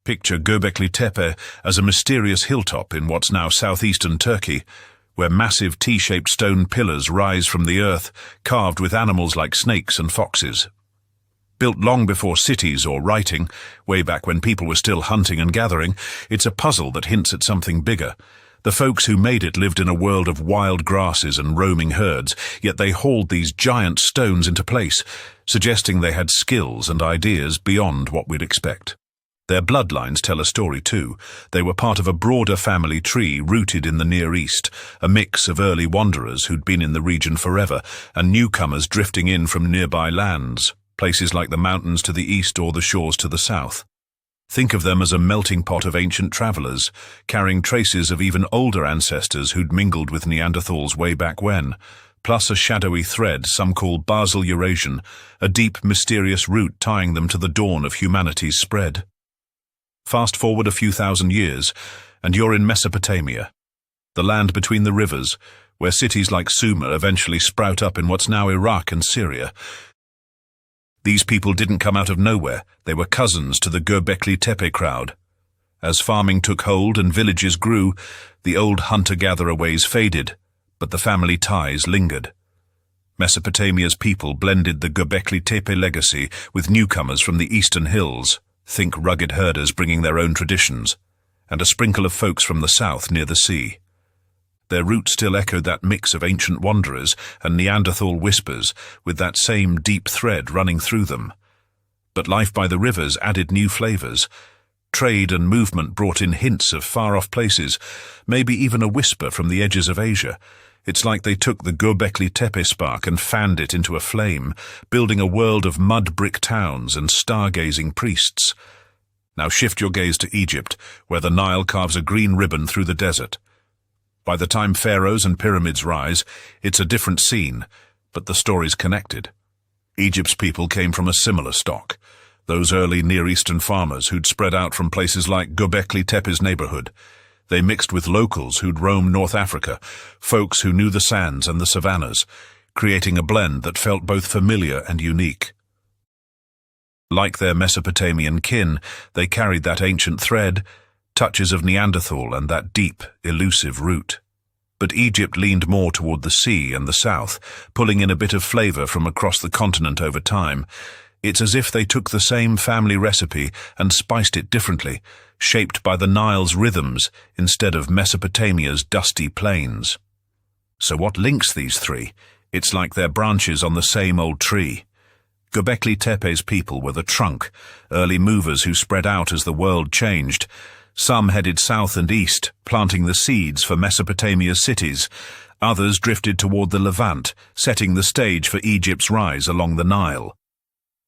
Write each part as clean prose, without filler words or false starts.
Picture Göbekli Tepe as a mysterious hilltop in what's now southeastern Turkey, where massive T-shaped stone pillars rise from the earth, carved with animals like snakes and foxes. Built long before cities or writing, way back when people were still hunting and gathering, it's a puzzle that hints at something bigger. The folks who made it lived in a world of wild grasses and roaming herds, yet they hauled these giant stones into place, suggesting they had skills and ideas beyond what we'd expect. Their bloodlines tell a story too. They were part of a broader family tree rooted in the Near East, a mix of early wanderers who'd been in the region forever and newcomers drifting in from nearby lands, places like the mountains to the east or the shores to the south. Think of them as a melting pot of ancient travelers, carrying traces of even older ancestors who'd mingled with Neanderthals way back when, plus a shadowy thread some call Basal-Eurasian, a deep, mysterious root tying them to the dawn of humanity's spread. Fast forward a few thousand years, and you're in Mesopotamia, the land between the rivers, where cities like Sumer eventually sprout up in what's now Iraq and Syria. These people didn't come out of nowhere. They were cousins to the Göbekli Tepe crowd. As farming took hold and villages grew, the old hunter-gatherer ways faded, but the family ties lingered. Mesopotamia's people blended the Göbekli Tepe legacy with newcomers from the eastern hills. Think rugged herders bringing their own traditions, and a sprinkle of folks from the south near the sea. Their roots still echoed that mix of ancient wanderers and Neanderthal whispers, with that same deep thread running through them. But life by the rivers added new flavors. Trade and movement brought in hints of far-off places, maybe even a whisper from the edges of Asia. It's like they took the Göbekli Tepe spark and fanned it into a flame, building a world of mud-brick towns and stargazing priests. Now shift your gaze to Egypt, where the Nile carves a green ribbon through the desert. By the time pharaohs and pyramids rise, it's a different scene, but the story's connected. Egypt's people came from a similar stock, those early Near Eastern farmers who'd spread out from places like Göbekli Tepe's neighborhood. They mixed with locals who'd roamed North Africa, folks who knew the sands and the savannas, creating a blend that felt both familiar and unique. Like their Mesopotamian kin, they carried that ancient thread, touches of Neanderthal and that deep, elusive root. But Egypt leaned more toward the sea and the south, pulling in a bit of flavor from across the continent over time. It's as if they took the same family recipe and spiced it differently, shaped by the Nile's rhythms instead of Mesopotamia's dusty plains. So what links these three? It's like they're branches on the same old tree. Göbekli Tepe's people were the trunk, early movers who spread out as the world changed. Some headed south and east, planting the seeds for Mesopotamia's cities. Others drifted toward the Levant, setting the stage for Egypt's rise along the Nile.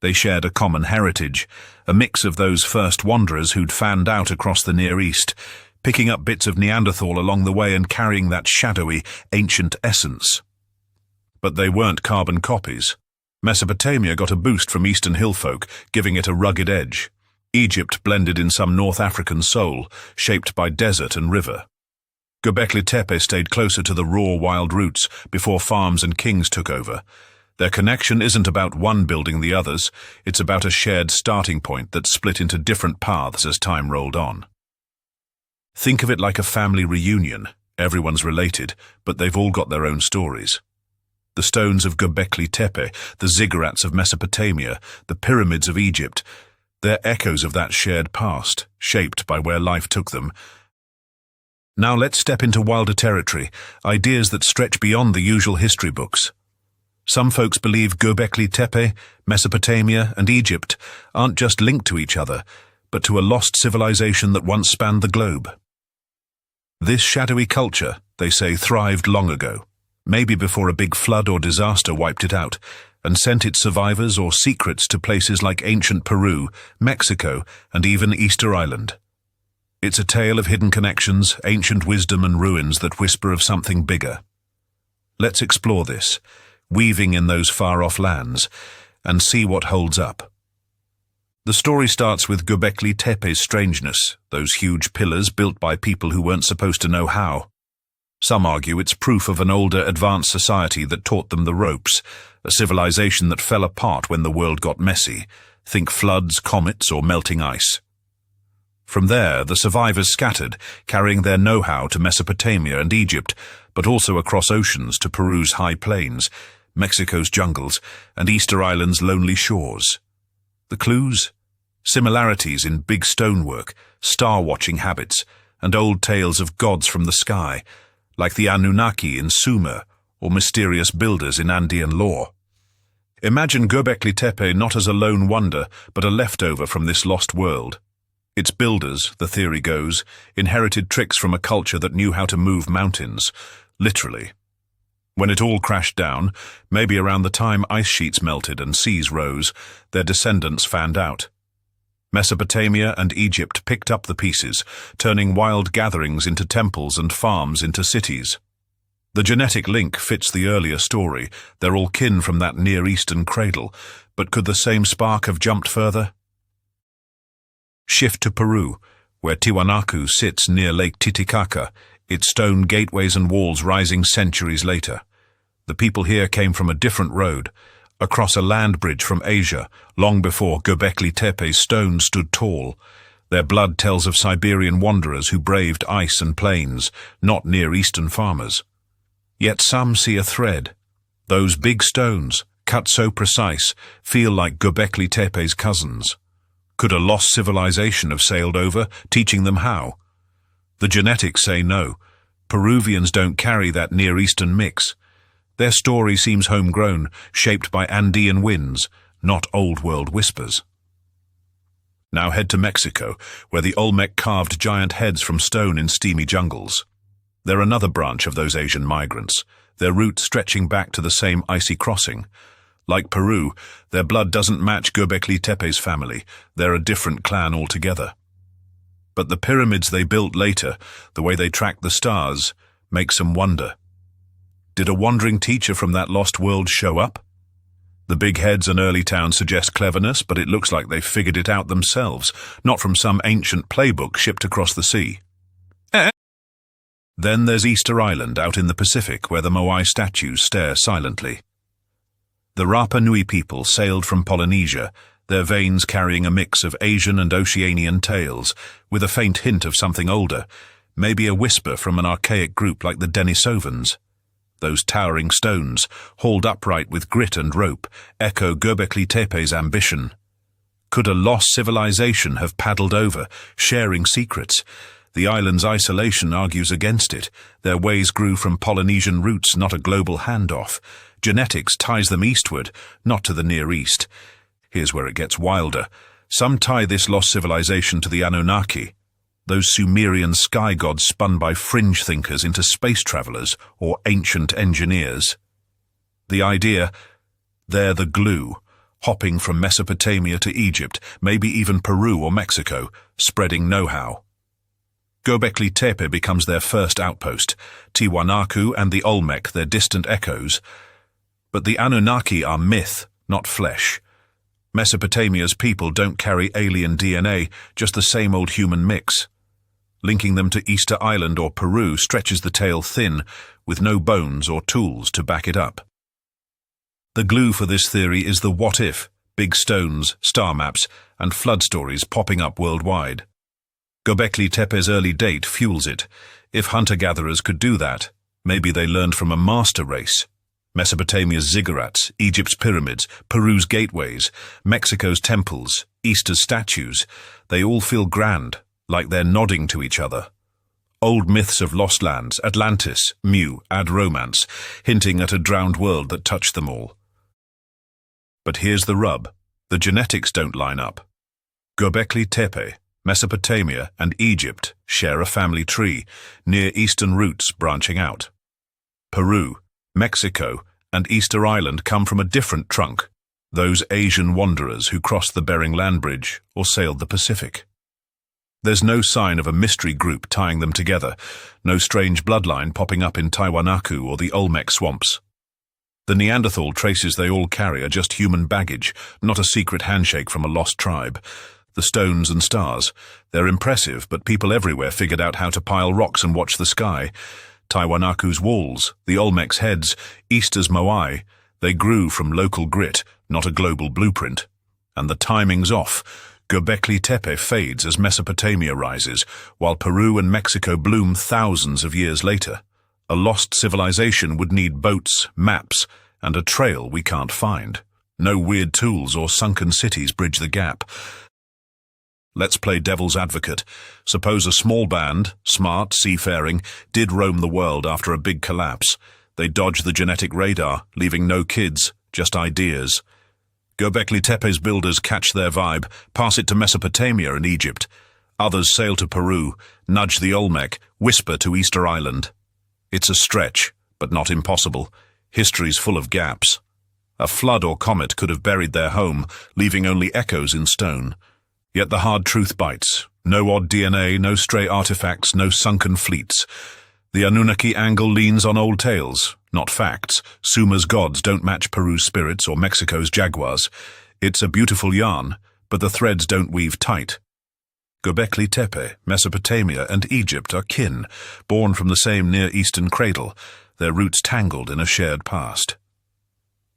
They shared a common heritage, a mix of those first wanderers who'd fanned out across the Near East, picking up bits of Neanderthal along the way and carrying that shadowy, ancient essence. But they weren't carbon copies. Mesopotamia got a boost from Eastern hillfolk, giving it a rugged edge. Egypt blended in some North African soul, shaped by desert and river. Göbekli Tepe stayed closer to the raw wild roots before farms and kings took over. Their connection isn't about one building the others, it's about a shared starting point that split into different paths as time rolled on. Think of it like a family reunion. Everyone's related, but they've all got their own stories. The stones of Göbekli Tepe, the ziggurats of Mesopotamia, the pyramids of Egypt, they're echoes of that shared past, shaped by where life took them. Now let's step into wilder territory, ideas that stretch beyond the usual history books. Some folks believe Göbekli Tepe, Mesopotamia, and Egypt aren't just linked to each other, but to a lost civilization that once spanned the globe. This shadowy culture, they say, thrived long ago, maybe before a big flood or disaster wiped it out, and sent its survivors or secrets to places like ancient Peru, Mexico, and even Easter Island. It's a tale of hidden connections, ancient wisdom, and ruins that whisper of something bigger. Let's explore this, weaving in those far-off lands, and see what holds up. The story starts with Göbekli Tepe's strangeness, those huge pillars built by people who weren't supposed to know how. Some argue it's proof of an older, advanced society that taught them the ropes, a civilization that fell apart when the world got messy. Think floods, comets, or melting ice. From there, the survivors scattered, carrying their know-how to Mesopotamia and Egypt, but also across oceans to Peru's high plains, Mexico's jungles, and Easter Island's lonely shores. The clues? Similarities in big stonework, star-watching habits, and old tales of gods from the sky, like the Anunnaki in Sumer or mysterious builders in Andean lore. Imagine Göbekli Tepe not as a lone wonder, but a leftover from this lost world. Its builders, the theory goes, inherited tricks from a culture that knew how to move mountains, literally. When it all crashed down, maybe around the time ice sheets melted and seas rose, their descendants fanned out. Mesopotamia and Egypt picked up the pieces, turning wild gatherings into temples and farms into cities. The genetic link fits the earlier story. They're all kin from that Near Eastern cradle, but could the same spark have jumped further? Shift to Peru, where Tiwanaku sits near Lake Titicaca, its stone gateways and walls rising centuries later. The people here came from a different road, across a land bridge from Asia, long before Göbekli Tepe's stone stood tall. Their blood tells of Siberian wanderers who braved ice and plains, not Near Eastern farmers. Yet some see a thread. Those big stones, cut so precise, feel like Göbekli Tepe's cousins. Could a lost civilization have sailed over, teaching them how? The genetics say no. Peruvians don't carry that Near Eastern mix. Their story seems homegrown, shaped by Andean winds, not Old World whispers. Now head to Mexico, where the Olmec carved giant heads from stone in steamy jungles. They're another branch of those Asian migrants, their roots stretching back to the same icy crossing. Like Peru, their blood doesn't match Göbekli Tepe's family. They're a different clan altogether. But the pyramids they built later, the way they tracked the stars, makes them wonder. Did a wandering teacher from that lost world show up? The big heads and early towns suggest cleverness, but it looks like they've figured it out themselves, not from some ancient playbook shipped across the sea. Then there's Easter Island out in the Pacific, where the Moai statues stare silently. The Rapa Nui people sailed from Polynesia, their veins carrying a mix of Asian and Oceanian tales, with a faint hint of something older, maybe a whisper from an archaic group like the Denisovans. Those towering stones, hauled upright with grit and rope, echo Göbekli Tepe's ambition. Could a lost civilization have paddled over, sharing secrets? The island's isolation argues against it. Their ways grew from Polynesian roots, not a global handoff. Genetics ties them eastward, not to the Near East. Here's where it gets wilder. Some tie this lost civilization to the Anunnaki, those Sumerian sky gods spun by fringe thinkers into space travelers or ancient engineers. The idea, they're the glue, hopping from Mesopotamia to Egypt, maybe even Peru or Mexico, spreading know-how. Göbekli Tepe becomes their first outpost, Tiwanaku and the Olmec their distant echoes. But the Anunnaki are myth, not flesh. Mesopotamia's people don't carry alien DNA, just the same old human mix. Linking them to Easter Island or Peru stretches the tale thin, with no bones or tools to back it up. The glue for this theory is the what-if, big stones, star maps, and flood stories popping up worldwide. Göbekli Tepe's early date fuels it. If hunter-gatherers could do that, maybe they learned from a master race. Mesopotamia's ziggurats, Egypt's pyramids, Peru's gateways, Mexico's temples, Easter's statues, they all feel grand, like they're nodding to each other. Old myths of lost lands, Atlantis, Mu, add romance, hinting at a drowned world that touched them all. But here's the rub. The genetics don't line up. Göbekli Tepe, Mesopotamia, and Egypt share a family tree, Near Eastern roots branching out. Peru, Mexico, and Easter Island come from a different trunk, those Asian wanderers who crossed the Bering Land Bridge or sailed the Pacific. There's no sign of a mystery group tying them together, no strange bloodline popping up in Tiwanaku or the Olmec swamps. The Neanderthal traces they all carry are just human baggage, not a secret handshake from a lost tribe. The stones and stars, they're impressive, but people everywhere figured out how to pile rocks and watch the sky. Tiwanaku's walls, the Olmec's heads, Easter's Moai, they grew from local grit, not a global blueprint. And the timing's off. Göbekli Tepe fades as Mesopotamia rises, while Peru and Mexico bloom thousands of years later. A lost civilization would need boats, maps, and a trail we can't find. No weird tools or sunken cities bridge the gap. Let's play devil's advocate. Suppose a small band, smart, seafaring, did roam the world after a big collapse. They dodge the genetic radar, leaving no kids, just ideas. Göbekli Tepe's builders catch their vibe, pass it to Mesopotamia and Egypt. Others sail to Peru, nudge the Olmec, whisper to Easter Island. It's a stretch, but not impossible. History's full of gaps. A flood or comet could have buried their home, leaving only echoes in stone. Yet the hard truth bites. No odd DNA, no stray artifacts, no sunken fleets. The Anunnaki angle leans on old tales, not facts. Sumer's gods don't match Peru's spirits or Mexico's jaguars. It's a beautiful yarn, but the threads don't weave tight. Göbekli Tepe, Mesopotamia, and Egypt are kin, born from the same Near Eastern cradle, their roots tangled in a shared past.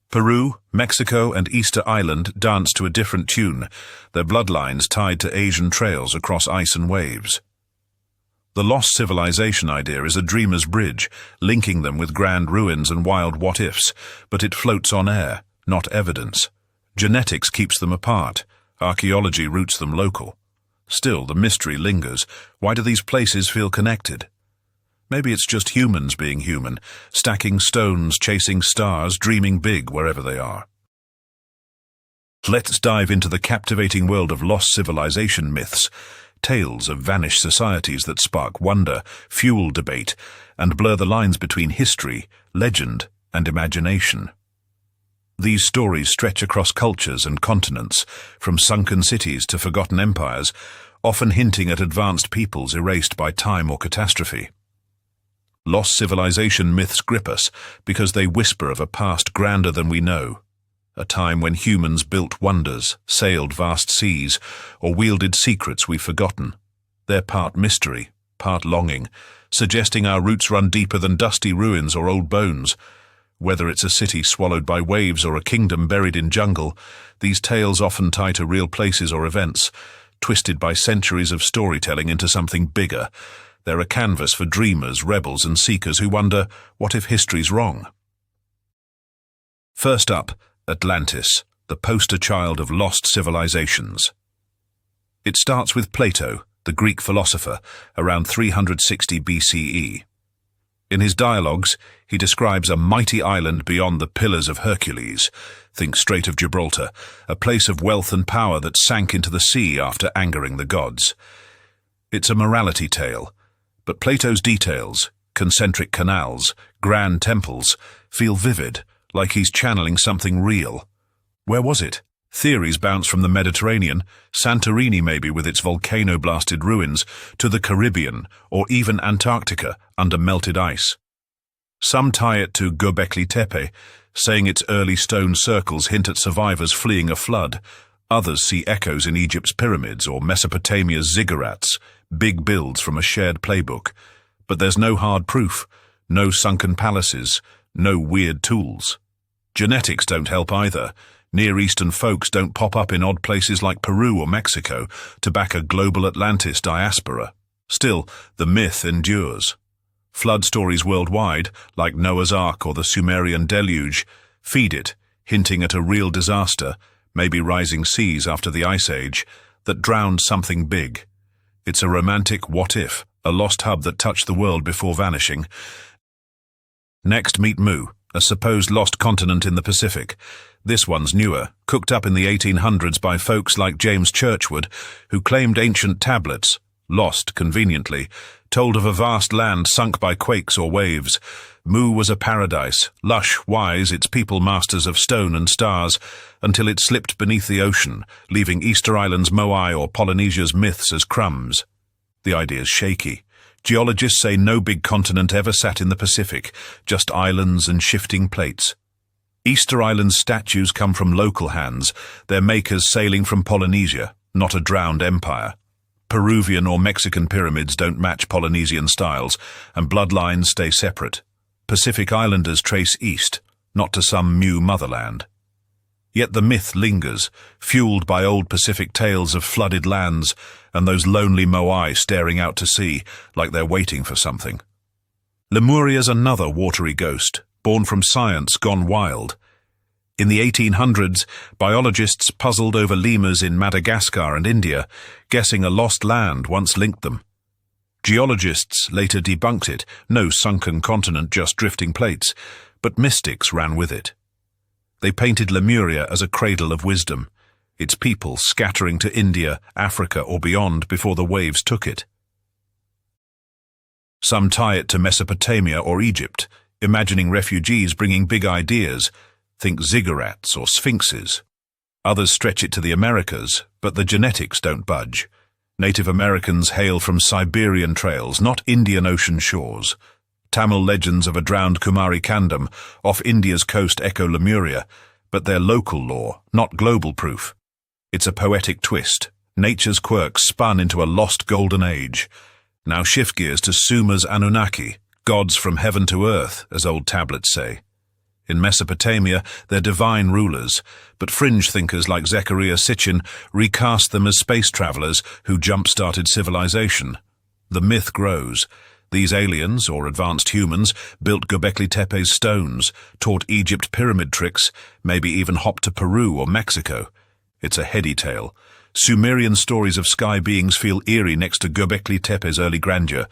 Peru, Mexico, and Easter Island dance to a different tune, their bloodlines tied to Asian trails across ice and waves. The lost civilization idea is a dreamer's bridge, linking them with grand ruins and wild what-ifs, but it floats on air, not evidence. Genetics keeps them apart. Archaeology roots them local. Still, the mystery lingers. Why do these places feel connected? Maybe it's just humans being human, stacking stones, chasing stars, dreaming big wherever they are. Let's dive into the captivating world of lost civilization myths, tales of vanished societies that spark wonder, fuel debate, and blur the lines between history, legend, and imagination. These stories stretch across cultures and continents, from sunken cities to forgotten empires, often hinting at advanced peoples erased by time or catastrophe. Lost civilization myths grip us because they whisper of a past grander than we know, a time when humans built wonders, sailed vast seas, or wielded secrets we've forgotten. They're part mystery, part longing, suggesting our roots run deeper than dusty ruins or old bones. Whether it's a city swallowed by waves or a kingdom buried in jungle, these tales often tie to real places or events, twisted by centuries of storytelling into something bigger. They're a canvas for dreamers, rebels, and seekers who wonder, what if history's wrong? First up, Atlantis, the poster child of lost civilizations. It starts with Plato, the Greek philosopher, around 360 BCE. In his dialogues, he describes a mighty island beyond the Pillars of Hercules, think Strait of Gibraltar, a place of wealth and power that sank into the sea after angering the gods. It's a morality tale, but Plato's details, concentric canals, grand temples, feel vivid, like he's channeling something real. Where was it? Theories bounce from the Mediterranean, Santorini maybe with its volcano-blasted ruins, to the Caribbean or even Antarctica under melted ice. Some tie it to Göbekli Tepe, saying its early stone circles hint at survivors fleeing a flood. Others see echoes in Egypt's pyramids or Mesopotamia's ziggurats, big builds from a shared playbook. But there's no hard proof, no sunken palaces, no weird tools. Genetics don't help either. Near Eastern folks don't pop up in odd places like Peru or Mexico to back a global Atlantis diaspora. Still, the myth endures. Flood stories worldwide, like Noah's Ark or the Sumerian deluge, feed it, hinting at a real disaster, maybe rising seas after the Ice Age, that drowned something big. It's a romantic what-if, a lost hub that touched the world before vanishing. Next, meet Mu, a supposed lost continent in the Pacific. This one's newer, cooked up in the 1800s by folks like James Churchward, who claimed ancient tablets, lost conveniently, told of a vast land sunk by quakes or waves. Mu was a paradise, lush, wise, its people masters of stone and stars, until it slipped beneath the ocean, leaving Easter Island's Moai or Polynesia's myths as crumbs. The idea's shaky. Geologists say no big continent ever sat in the Pacific, just islands and shifting plates. Easter Island's statues come from local hands, their makers sailing from Polynesia, not a drowned empire. Peruvian or Mexican pyramids don't match Polynesian styles, and bloodlines stay separate. Pacific Islanders trace east, not to some Mu motherland. Yet the myth lingers, fueled by old Pacific tales of flooded lands and those lonely moai staring out to sea like they're waiting for something. Lemuria's another watery ghost, born from science gone wild. In the 1800s, biologists puzzled over lemurs in Madagascar and India, guessing a lost land once linked them. Geologists later debunked it, no sunken continent, just drifting plates, but mystics ran with it. They painted Lemuria as a cradle of wisdom, its people scattering to India, Africa, or beyond before the waves took it. Some tie it to Mesopotamia or Egypt, imagining refugees bringing big ideas, think ziggurats or sphinxes. Others stretch it to the Americas, but the genetics don't budge. Native Americans hail from Siberian trails, not Indian Ocean shores. Tamil legends of a drowned Kumari Kandam off India's coast echo Lemuria, but they're local lore, not global proof. It's a poetic twist, nature's quirks spun into a lost golden age. Now shift gears to Sumer's Anunnaki, gods from heaven to earth, as old tablets say. In Mesopotamia, they're divine rulers, but fringe thinkers like Zecharia Sitchin recast them as space travelers who jump-started civilization. The myth grows. These aliens, or advanced humans, built Göbekli Tepe's stones, taught Egypt pyramid tricks, maybe even hopped to Peru or Mexico. It's a heady tale. Sumerian stories of sky beings feel eerie next to Göbekli Tepe's early grandeur.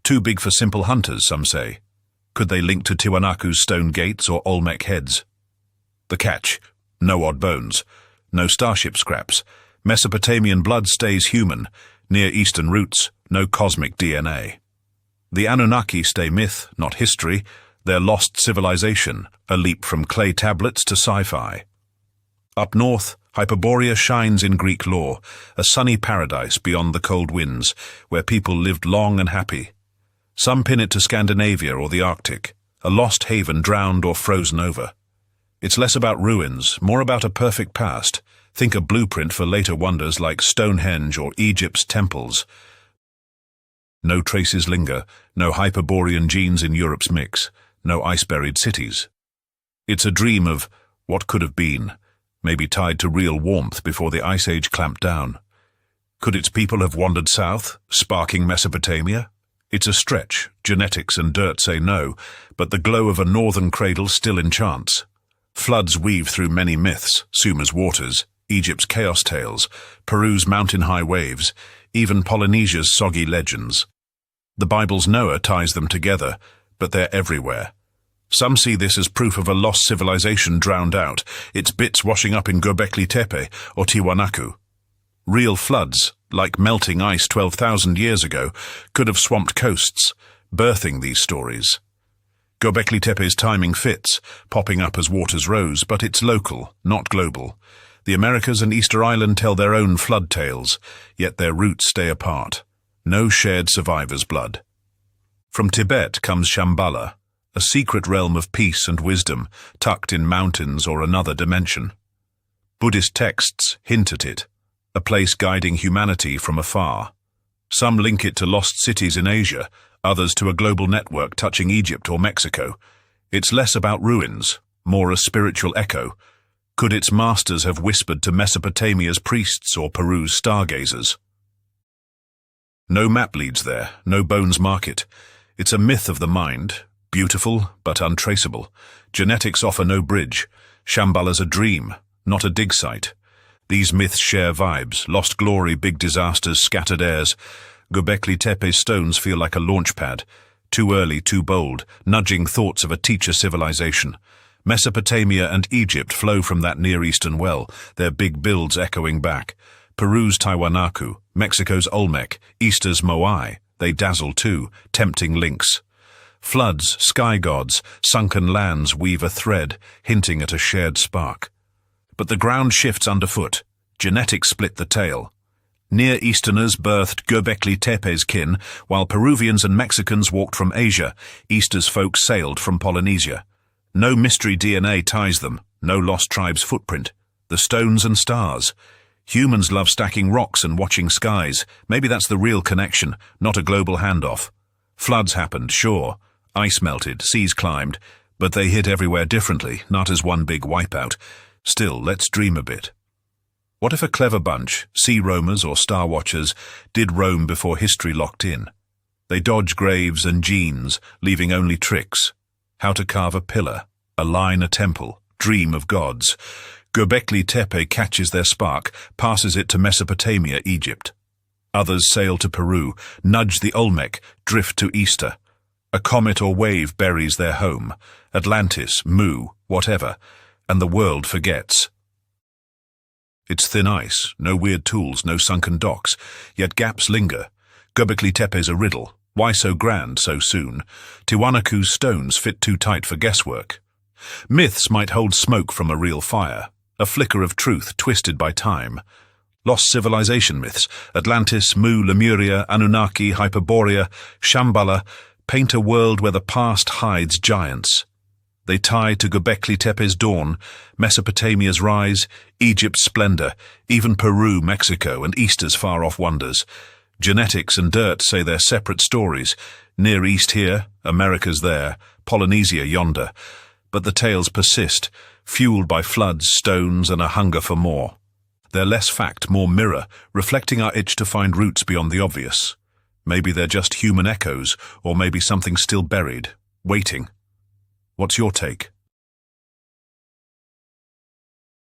Too big for simple hunters, some say. Could they link to Tiwanaku's stone gates or Olmec heads? The catch: no odd bones, no starship scraps. Mesopotamian blood stays human. Near Eastern roots, no cosmic DNA. The Anunnaki stay myth, not history. Their lost civilization, a leap from clay tablets to sci-fi. Up north, Hyperborea shines in Greek lore, a sunny paradise beyond the cold winds, where people lived long and happy. Some pin it to Scandinavia or the Arctic, a lost haven drowned or frozen over. It's less about ruins, more about a perfect past. Think a blueprint for later wonders like Stonehenge or Egypt's temples. No traces linger, no Hyperborean genes in Europe's mix, no ice-buried cities. It's a dream of what could have been, maybe tied to real warmth before the Ice Age clamped down. Could its people have wandered south, sparking Mesopotamia? It's a stretch, genetics and dirt say no, but the glow of a northern cradle still enchants. Floods weave through many myths, Sumer's waters, Egypt's chaos tales, Peru's mountain-high waves, even Polynesia's soggy legends. The Bible's Noah ties them together, but they're everywhere. Some see this as proof of a lost civilization drowned out, its bits washing up in Göbekli Tepe or Tiwanaku. Real floods, like melting ice 12,000 years ago, could have swamped coasts, birthing these stories. Göbekli Tepe's timing fits, popping up as waters rose, but it's local, not global. The Americas and Easter Island tell their own flood tales, yet their roots stay apart. No shared survivor's blood. From Tibet comes Shambhala, a secret realm of peace and wisdom, tucked in mountains or another dimension. Buddhist texts hint at it, a place guiding humanity from afar. Some link it to lost cities in Asia, others to a global network touching Egypt or Mexico. It's less about ruins, more a spiritual echo. Could its masters have whispered to Mesopotamia's priests or Peru's stargazers? No map leads there, no bones mark it. It's a myth of the mind, beautiful but untraceable. Genetics offer no bridge. Shambhala's a dream, not a dig site. These myths share vibes, lost glory, big disasters, scattered airs. Göbekli Tepe's stones feel like a launch pad. Too early, too bold, nudging thoughts of a teacher civilization. Mesopotamia and Egypt flow from that Near Eastern well, their big builds echoing back. Peru's Tiwanaku, Mexico's Olmec, Easter's Moai, they dazzle too, tempting links. Floods, sky gods, sunken lands weave a thread, hinting at a shared spark. But the ground shifts underfoot. Genetics split the tale. Near Easterners birthed Göbekli Tepe's kin, while Peruvians and Mexicans walked from Asia. Easter's folk sailed from Polynesia. No mystery DNA ties them, no lost tribe's footprint. The stones and stars. Humans love stacking rocks and watching skies. Maybe that's the real connection, not a global handoff. Floods happened, sure. Ice melted, seas climbed, but they hit everywhere differently, not as one big wipeout. Still, let's dream a bit. What if a clever bunch, sea roamers or star watchers, did roam before history locked in? They dodge graves and genes, leaving only tricks. How to carve a pillar, align a temple, dream of gods. Göbekli Tepe catches their spark, passes it to Mesopotamia, Egypt. Others sail to Peru, nudge the Olmec, drift to Easter. A comet or wave buries their home. Atlantis, Mu, whatever, and the world forgets. It's thin ice, no weird tools, no sunken docks, yet gaps linger. Göbekli Tepe's a riddle. Why so grand so soon? Tiwanaku's stones fit too tight for guesswork. Myths might hold smoke from a real fire, a flicker of truth twisted by time. Lost civilization myths, Atlantis, Mu, Lemuria, Anunnaki, Hyperborea, Shambhala, paint a world where the past hides giants. They tie to Göbekli Tepe's dawn, Mesopotamia's rise, Egypt's splendor, even Peru, Mexico, and Easter's far-off wonders. Genetics and dirt say they're separate stories. Near East here, America's there, Polynesia yonder. But the tales persist, fueled by floods, stones, and a hunger for more. They're less fact, more mirror, reflecting our itch to find roots beyond the obvious. Maybe they're just human echoes, or maybe something still buried, waiting. What's your take?